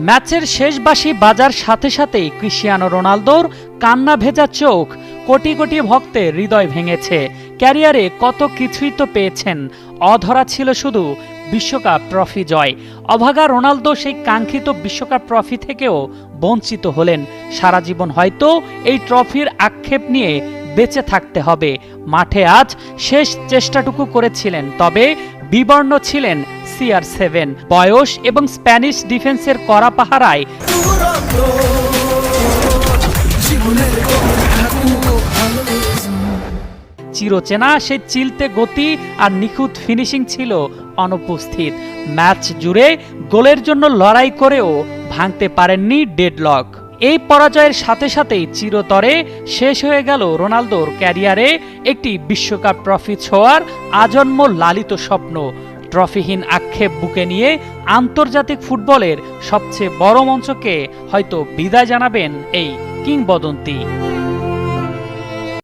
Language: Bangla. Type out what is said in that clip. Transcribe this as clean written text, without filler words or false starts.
ম্যাচের শেষ বাঁশি বাজার সাথে সাথেই ক্রিস্টিয়ানো রোনালদোর কান্না ভেজা চোখ, কোটি কোটি ভক্তের হৃদয় ভেঙেছে। ক্যারিয়ারে কত কিছুই তো পেয়েছেন, অধরা ছিল শুধু বিশ্বকাপ ট্রফি জয়। অভাগা রোনালদো সেই কাঙ্ক্ষিত বিশ্বকাপ ট্রফি থেকেও বঞ্চিত হলেন। সারা জীবন হয়তো এই ট্রফির আক্ষেপ নিয়ে বেঁচে থাকতে হবে। মাঠে আজ শেষ চেষ্টাটুকু করেছিলেন, তবে বিবর্ণ ছিলেন CR7। বয়স এবং স্প্যানিশ ডিফেন্সের কড়া পাহারায় চিরচেনা সেই চিলতে গতি আর নিখুঁত ফিনিশিং ছিল অনুপস্থিত। ম্যাচ জুড়ে গোলের জন্য লড়াই করেও ভাঙতে পারেননি ডেডলক। এই পরাজয়ের সাথে সাথেই চিরতরে শেষ হয়ে গেল রোনালদোর ক্যারিয়ারে একটি বিশ্বকাপ ট্রফি ছোঁয়ার আজন্ম লালিত স্বপ্ন। ট্রফিহীন আক্ষেপ বুকে নিয়ে আন্তর্জাতিক ফুটবলের সবচেয়ে বড় মঞ্চকে হয়তো বিদায় জানাবেন এই কিংবদন্তি।